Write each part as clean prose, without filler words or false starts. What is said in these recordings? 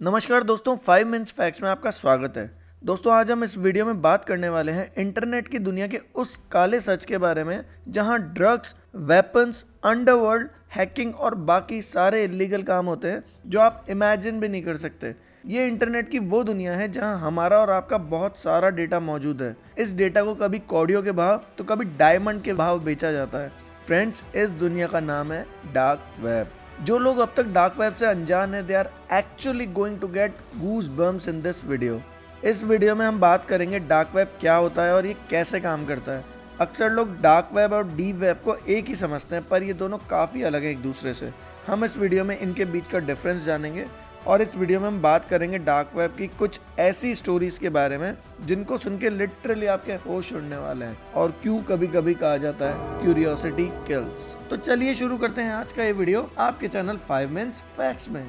नमस्कार दोस्तों, 5 minutes facts में आपका स्वागत है। दोस्तों, आज हम इस वीडियो में बात करने वाले हैं इंटरनेट की दुनिया के उस काले सच के बारे में जहां ड्रग्स, वेपन्स, अंडरवर्ल्ड, हैकिंग और बाकी सारे इलीगल काम होते हैं जो आप इमेजिन भी नहीं कर सकते। ये इंटरनेट की वो दुनिया है जहां हमारा और आपका बहुत सारा डेटा मौजूद है। इस डेटा को कभी कौड़ियों के भाव तो कभी डायमंड के भाव बेचा जाता है। फ्रेंड्स, इस दुनिया का नाम है डार्क वेब। जो लोग अब तक डार्क वेब से अनजान हैं, they are actually going to get goose bumps in this video. इस वीडियो में हम बात करेंगे डार्क वेब क्या होता है और ये कैसे काम करता है। अक्सर लोग डार्क वेब और डीप वेब को एक ही समझते हैं, पर ये दोनों काफ़ी अलग हैं एक दूसरे से। हम इस वीडियो में इनके बीच का डिफरेंस जानेंगे और इस वीडियो में हम बात करेंगे डार्क वेब की कुछ ऐसी स्टोरीज के बारे में जिनको सुन के लिटरली आपके होश उड़ने वाले हैं, और क्यों कभी कभी कहा जाता है क्यूरियोसिटी किल्स। तो चलिए शुरू करते हैं आज का ये वीडियो आपके चैनल 5 मिनट्स फैक्ट्स में।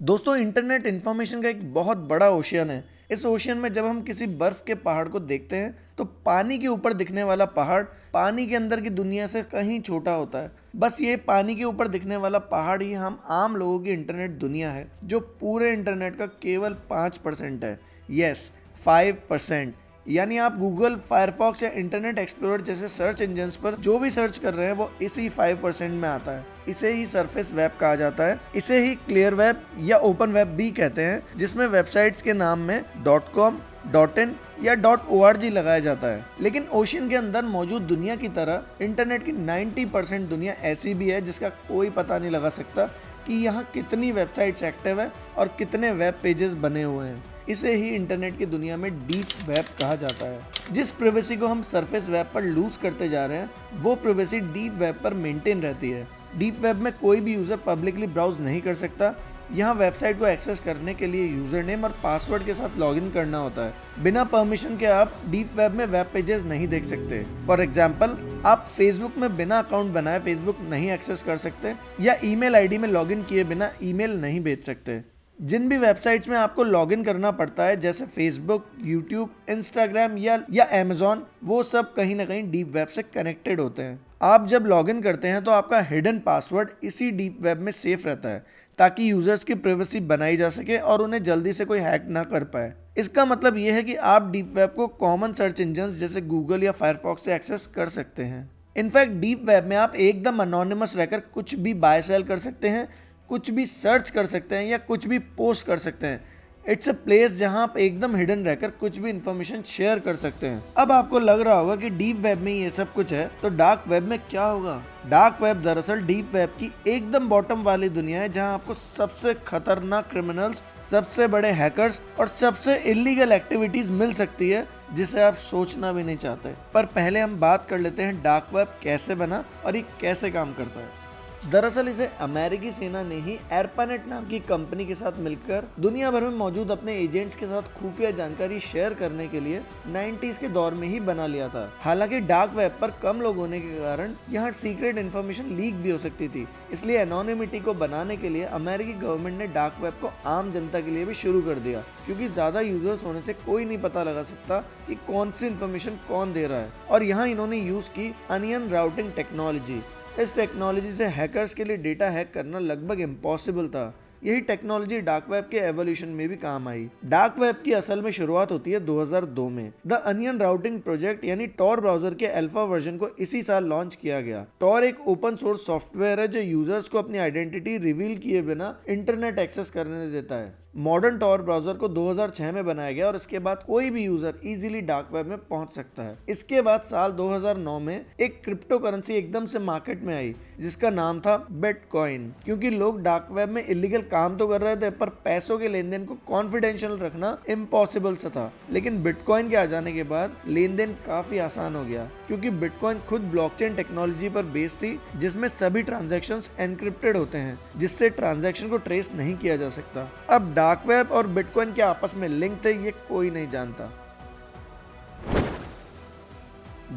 दोस्तों, इंटरनेट इंफॉर्मेशन का एक बहुत बड़ा ओशियन है। इस ओशियन में जब हम किसी बर्फ के पहाड़ को देखते हैं तो पानी के ऊपर दिखने वाला पहाड़ पानी के अंदर की दुनिया से कहीं छोटा होता है। बस ये पानी के ऊपर दिखने वाला पहाड़ ही हम आम लोगों की इंटरनेट दुनिया है, जो पूरे इंटरनेट का केवल 5% है। यस, 5%। यानी आप गूगल, फायरफॉक्स या इंटरनेट एक्सप्लोरर जैसे सर्च इंजन्स पर जो भी सर्च कर रहे हैं वो इसी 5% में आता है। इसे ही सरफेस वेब कहा जाता है। इसे ही क्लियर वेब या ओपन वेब भी कहते हैं, जिसमें वेबसाइट्स के नाम में .com, .in या .org लगाया जाता है। लेकिन ओशियन के अंदर मौजूद दुनिया की तरह इंटरनेट की 90% दुनिया ऐसी भी है जिसका कोई पता नहीं लगा सकता कि यहाँ कितनी वेबसाइट्स एक्टिव है और कितने वेब पेजेस बने हुए हैं। इसे ही इंटरनेट की दुनिया में डीप वेब कहा जाता है। जिस प्रिवेसी को हम सरफेस वेब पर लूज करते जा रहे हैं, वो प्रिवेसी डीप वेब पर मेंटेन रहती है। डीप वेब में कोई भी यूजर पब्लिकली ब्राउज नहीं कर सकता। यहाँ वेबसाइट को एक्सेस करने के लिए यूजर नेम और पासवर्ड के साथ लॉगिन करना होता है। बिना परमिशन के आप डीप वेब में वेब पेजेस नहीं देख सकते। फॉर एग्जाम्पल, आप फेसबुक में बिना अकाउंट बनाए फेसबुक नहीं एक्सेस कर सकते या ईमेल आईडी में लॉगिन किए बिना ईमेल नहीं भेज सकते। जिन भी वेबसाइट्स में आपको लॉगिन करना पड़ता है, जैसे फेसबुक, यूट्यूब, इंस्टाग्राम या अमेजॉन, वो सब कहीं ना कहीं डीप वेब से कनेक्टेड होते हैं। आप जब लॉगिन करते हैं तो आपका हिडन पासवर्ड इसी डीप वेब में सेफ रहता है, ताकि यूजर्स की प्राइवेसी बनाई जा सके और उन्हें जल्दी से कोई हैक ना कर पाए। इसका मतलब ये है कि आप डीप वेब को कॉमन सर्च इंजन जैसे गूगल या फायरफॉक्स से एक्सेस कर सकते हैं। इनफैक्ट डीप वेब में आप एकदम अनोनिमस रहकर कुछ भी बाय सेल कर सकते हैं, कुछ भी सर्च कर सकते हैं या कुछ भी पोस्ट कर सकते हैं। इट्स अ प्लेस जहां आप एकदम हिडन रहकर कुछ भी इंफॉर्मेशन शेयर कर सकते हैं। अब आपको लग रहा होगा कि डीप वेब में ये सब कुछ है, तो डार्क वेब में क्या होगा? डार्क वेब दरअसल डीप वेब की एकदम बॉटम वाली दुनिया है, जहां आपको सबसे खतरनाक क्रिमिनल्स, सबसे बड़े हैकर्स और सबसे इलीगल एक्टिविटीज मिल सकती है, जिसे आप सोचना भी नहीं चाहते। पर पहले हम बात कर लेते हैं डार्क वेब कैसे बना और ये कैसे काम करता है। दरअसल इसे अमेरिकी सेना ने ही एरपानेट नाम की कंपनी के साथ मिलकर दुनिया भर में मौजूद अपने एजेंट्स के साथ खुफिया जानकारी शेयर करने के लिए 90s के दौर में ही बना लिया था। हालांकि डार्क वेब पर कम लोग होने के कारण यहाँ सीक्रेट इन्फॉर्मेशन लीक भी हो सकती थी। इसलिए एनोनिमिटी को बनाने के लिए अमेरिकी गवर्नमेंट ने डार्क वेब को आम जनता के लिए भी शुरू कर दिया, क्योंकि ज्यादा यूजर्स होने से कोई नहीं पता लगा सकता कि कौन सी इन्फॉर्मेशन कौन दे रहा है। और यहाँ इन्होंने यूज की अनियन राउटिंग टेक्नोलॉजी। इस टेक्नोलॉजी से हैकर्स के लिए डेटा हैक करना लगभग इम्पॉसिबल था। यही टेक्नोलॉजी डार्क वेब के एवोल्यूशन में भी काम आई। डार्क वेब की असल में शुरुआत होती है 2002 में। द अनियन राउटिंग प्रोजेक्ट यानी टॉर ब्राउजर के अल्फा वर्जन को इसी साल लॉन्च किया गया। टॉर एक ओपन सोर्स सॉफ्टवेयर है जो यूजर्स को अपनी आइडेंटिटी रिवील किए बिना इंटरनेट एक्सेस करने देता है। मॉडर्न टॉर ब्राउजर को 2006 में बनाया गया और इसके बाद कोई भी यूजर इजीली डार्क वेब में पहुंच सकता है। इसके बाद साल 2009 में एक क्रिप्टो करेंसी एकदम से मार्केट में आई, जिसका नाम था बिटकॉइन। क्योंकि लोग डार्क वेब में इलीगल काम तो कर रहे थे, पर पैसों के लेन देन को कॉन्फिडेंशियल रखना इम्पॉसिबल सा था। लेकिन बिटकॉइन के आ जाने के बाद लेन देन काफी आसान हो गया, क्योंकि बिटकॉइन खुद ब्लॉकचेन टेक्नोलॉजी पर बेस्ड थी, जिसमें सभी ट्रांजैक्शंस एनक्रिप्टेड होते हैं, जिससे ट्रांजैक्शन को ट्रेस नहीं किया जा सकता। अब डार्क वेब और बिटकॉइन के आपस में लिंक थे, ये कोई नहीं जानता।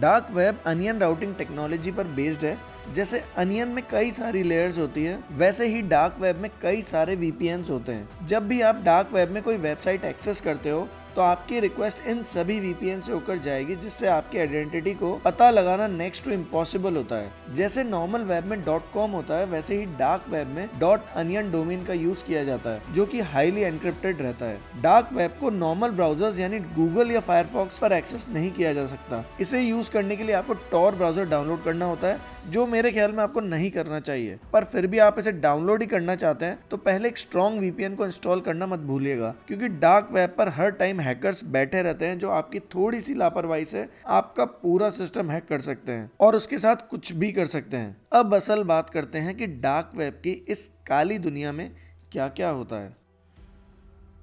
Dark web onion routing technology पर बेस्ड है। जैसे अनियन में कई सारी लेयर्स होती है, वैसे ही डार्क वेब में कई सारे VPNs होते हैं। जब भी आप डार्क वेब में कोई वेबसाइट एक्सेस करते हो तो आपकी रिक्वेस्ट इन सभी वीपीएन से होकर जाएगी, जिससे आपकी आइडेंटिटी को पता लगाना नेक्स्ट टू इम्पॉसिबल होता है। जैसे नॉर्मल वेब में .com होता है, वैसे ही डार्क वेब में .onion डोमेन का यूज किया जाता है, जो कि हाईली एनक्रिप्टेड रहता है। डार्क वेब को नॉर्मल ब्राउजर्स यानी गूगल या फायरफॉक्स पर एक्सेस नहीं किया जा सकता। इसे यूज करने के लिए आपको टॉर ब्राउजर डाउनलोड करना होता है, जो मेरे ख्याल में आपको नहीं करना चाहिए। पर फिर भी आप इसे डाउनलोड ही करना चाहते हैं तो पहले एक स्ट्रॉन्ग वीपीएन को इंस्टॉल करना मत भूलिएगा, क्योंकि डार्क वेब पर हर टाइम हैकर्स बैठे रहते हैं, जो आपकी थोड़ी सी लापरवाही से आपका पूरा सिस्टम हैक कर सकते हैं और उसके साथ कुछ भी कर सकते हैं। अब असल बात करते हैं कि डार्क वेब की इस काली दुनिया में क्या क्या होता है।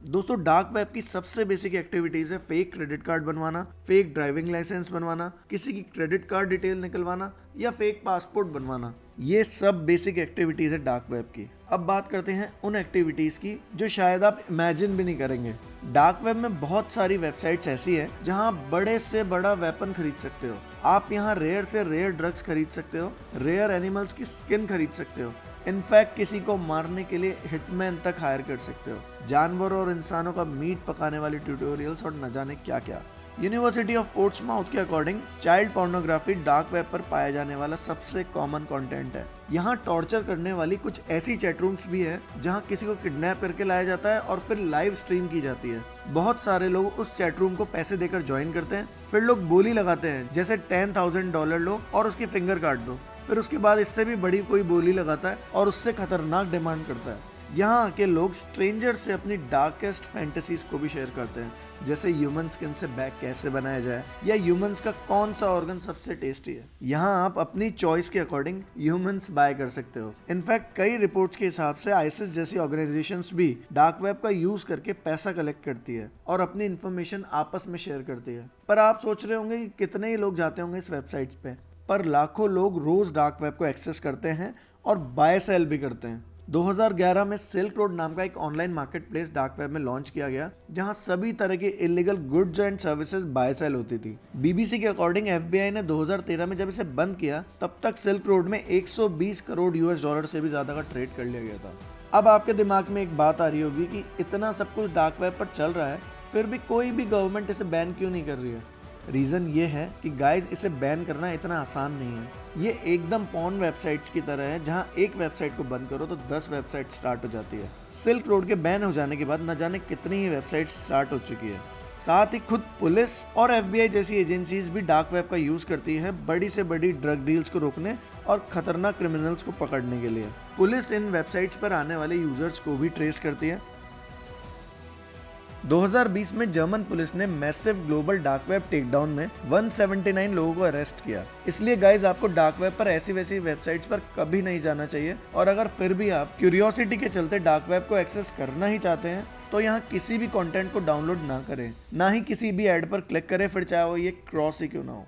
दोस्तों, डार्क वेब की सबसे बेसिक एक्टिविटीज है फेक क्रेडिट कार्ड बनवाना, फेक ड्राइविंग लाइसेंस बनवाना, किसी की क्रेडिट कार्ड डिटेल निकलवाना या फेक पासपोर्ट बनवाना। ये सब बेसिक एक्टिविटीज है डार्क वेब की। अब बात करते हैं उन एक्टिविटीज की जो शायद आप इमेजिन भी नहीं करेंगे। डार्क वेब में बहुत सारी वेबसाइट्स ऐसी है जहां आप बड़े से बड़ा वेपन खरीद सकते हो। आप यहां रेयर से रेयर ड्रग्स खरीद सकते हो, रेयर एनिमल्स की स्किन खरीद सकते हो, इनफैक्ट किसी को मारने के लिए हिटमैन तक हायर कर सकते हो, जानवरों और इंसानों का मीट पकाने वाले ट्यूटोरियल्स और न जाने क्या क्या। यूनिवर्सिटी ऑफ पोर्ट्समाउथ के according child pornography dark web पर पाया जाने वाला सबसे कॉमन कंटेंट है। यहाँ टॉर्चर करने वाली कुछ ऐसी चैट रूम्स भी है जहाँ किसी को किडनैप करके लाया जाता है और फिर लाइव स्ट्रीम की जाती है। बहुत सारे लोग उस चैट रूम को पैसे देकर ज्वाइन करते हैं, फिर लोग बोली लगाते हैं जैसे $10,000 लो और उसकी फिंगर काट दो। फिर उसके बाद इससे भी बड़ी कोई बोली लगाता है और उससे खतरनाक डिमांड करता है। यहाँ आके लोग स्ट्रेंजर से अपनी डार्केस्ट फैंटेसीज को भी शेयर करते हैं, जैसे ह्यूमन स्किन से बैग कैसे बनाया जाए या ह्यूमंस का कौन सा ऑर्गन सबसे टेस्टी है। यहाँ आप अपनी चॉइस के अकॉर्डिंग ह्यूमंस बाय कर सकते हो। इनफैक्ट कई रिपोर्ट्स के हिसाब से आईसिस जैसी ऑर्गेनाइजेशंस भी डार्क वेब का यूज करके पैसा कलेक्ट करती है और अपनी इन्फॉर्मेशन आपस में शेयर करती है। पर आप सोच रहे होंगे कि कितने ही लोग जाते होंगे इस वेबसाइट्स पे, पर लाखों लोग रोज डार्क वेब को एक्सेस करते हैं और बाय सेल भी करते हैं। 2011 में सिल्क रोड नाम का एक online market place dark web में लॉन्च किया गया, जहां सभी तरह के illegal goods and services buy sell होती थी। बीबीसी के अकॉर्डिंग एफबीआई ने 2013 में जब इसे बंद किया, तब तक सिल्क रोड में $120 करोड़ से भी ज्यादा का ट्रेड कर लिया गया था। अब आपके दिमाग में एक बात आ रही होगी कि इतना सब कुछ डार्क वेब पर चल रहा है, फिर भी कोई भी गवर्नमेंट इसे बैन क्यों नहीं कर रही है। रीज़न ये है कि गाइज इसे बैन करना इतना आसान नहीं है। ये एकदम पॉर्न वेबसाइट्स की तरह है, जहां एक वेबसाइट को बंद करो तो 10 वेबसाइट स्टार्ट हो जाती है। सिल्क रोड के बैन हो जाने के बाद न जाने कितनी ही वेबसाइट स्टार्ट हो चुकी है। साथ ही खुद पुलिस और एफबीआई जैसी एजेंसीज भी डार्क वेब का यूज करती है बड़ी से बड़ी ड्रग डील्स को रोकने और खतरनाक क्रिमिनल्स को पकड़ने के लिए। पुलिस इन वेबसाइट्स पर आने वाले यूजर्स को भी ट्रेस करती है। 2020 में जर्मन पुलिस ने massive global dark web takedown में 179 लोगों को अरेस्ट किया। इसलिए गाइज आपको डार्क वेब पर ऐसी वैसी वेबसाइट्स पर कभी नहीं जाना चाहिए, और अगर फिर भी आप क्यूरियोसिटी के चलते डार्क वेब को एक्सेस करना ही चाहते हैं तो यहाँ किसी भी कंटेंट को डाउनलोड ना करें, ना ही किसी भी ऐड पर क्लिक करें, फिर चाहे वो ये क्रॉस ही क्यों ना हो।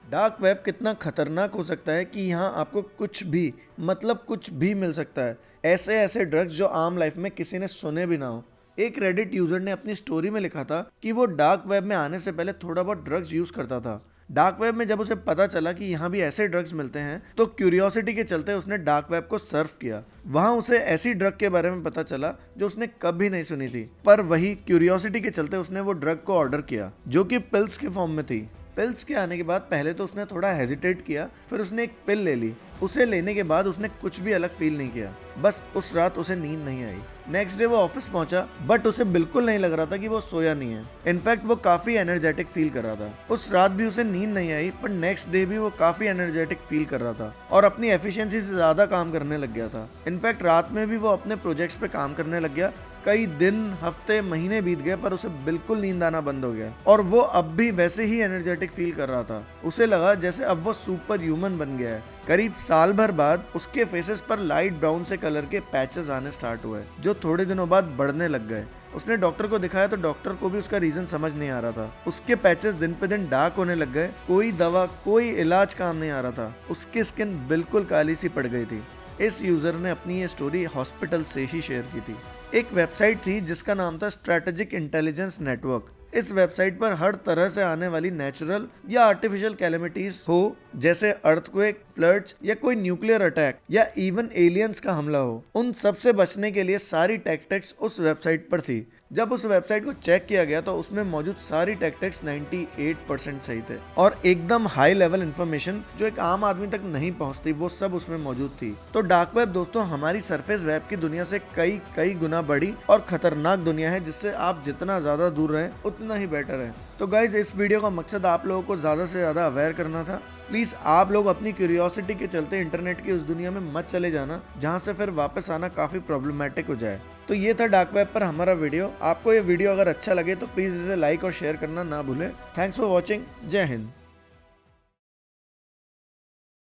डार्क वेब कितना खतरनाक हो सकता है कि यहाँ आपको कुछ भी, मतलब कुछ भी मिल सकता है। ऐसे ऐसे ड्रग्स जो आम लाइफ में किसी ने सुने भी ना हो। एक रेडिट यूजर ने अपनी स्टोरी में लिखा था कि वो डार्क वेब में आने से पहले थोड़ा बहुत ड्रग्स यूज करता था। डार्क वेब में जब उसे पता चला कि यहाँ भी ऐसे ड्रग्स मिलते हैं, तो क्यूरियोसिटी के चलते उसने डार्क वेब को सर्फ किया। वहाँ उसे ऐसी ड्रग के बारे में पता चला जो उसने कभी नहीं सुनी थी, पर वही क्यूरियोसिटी के चलते उसने वो ड्रग को ऑर्डर किया, जो कि पिल्स के फॉर्म में थी। पिल्स के आने के बाद पहले तो उसने थोड़ा हेजिटेट किया, फिर उसने एक पिल ले ली। उसे लेने के बाद उसने कुछ भी अलग फील नहीं किया, बस उस रात उसे नींद नहीं आई। नेक्स्ट डे वो ऑफिस पहुंचा, बट उसे बिल्कुल नहीं लग रहा था कि वो सोया नहीं है। इनफैक्ट वो काफी एनर्जेटिक फील कर रहा था। उस रात भी उसे नींद नहीं आई, पर नेक्स्ट डे भी वो काफी एनर्जेटिक फील कर रहा था और अपनी एफिशिएंसी से ज्यादा काम करने लग गया था। इनफैक्ट रात में भी वो अपने प्रोजेक्ट्स पे काम करने लग गया। कई दिन, हफ्ते, महीने बीत गए, पर उसे बिल्कुल नींद आना बंद हो गया और वो अब भी वैसे ही एनर्जेटिक फील कर रहा था। उसे लगा जैसे अब वो सुपर ह्यूमन बन गया है। करीब साल भर बाद उसके फेसेस पर लाइट ब्राउन से कलर के पैचेस आने स्टार्ट हुए, जो थोड़े दिनों बाद बढ़ने लग गए। उसने डॉक्टर को दिखाया तो डॉक्टर को भी उसका रीजन समझ नहीं आ रहा था। उसके पैचेस दिन पे दिन डार्क होने लग गए। कोई दवा, कोई इलाज काम नहीं आ रहा था। उसकी स्किन बिल्कुल काली सी पड़ गई थी। इस यूजर ने अपनी ये स्टोरी हॉस्पिटल से ही शेयर की थी। एक वेबसाइट थी जिसका नाम था स्ट्रेटेजिक इंटेलिजेंस नेटवर्क। इस वेबसाइट पर हर तरह से आने वाली नेचुरल या आर्टिफिशियल कैलेमिटीज हो, जैसे अर्थक्वेक, फ्लड्स या कोई न्यूक्लियर अटैक या इवन एलियंस का हमला हो, उन सब से बचने के लिए सारी टैक्टिक्स उस वेबसाइट पर थी। जब उस वेबसाइट को चेक किया गया तो उसमें मौजूद सारी टैक्टिक्स 98% सही थे और एकदम हाई लेवल इन्फॉर्मेशन जो एक आम आदमी तक नहीं पहुंचती वो सब उसमें मौजूद थी। तो डार्क वेब दोस्तों हमारी सरफेस वेब की दुनिया से कई कई गुना बड़ी और खतरनाक दुनिया है, जिससे आप जितना ज्यादा दूर रहें उतना ही बेटर है। तो गाइज इस वीडियो का मकसद आप लोगों को ज्यादा से ज्यादा अवेयर करना था। प्लीज आप लोग अपनी क्यूरियोसिटी के चलते इंटरनेट की उस दुनिया में मत चले जाना जहां से फिर वापस आना काफी प्रॉब्लमेटिक हो जाए। तो ये था डार्क वेब पर हमारा वीडियो। आपको ये वीडियो अगर अच्छा लगे तो प्लीज इसे लाइक और शेयर करना ना भूलें। Thanks for watching. जय हिंद।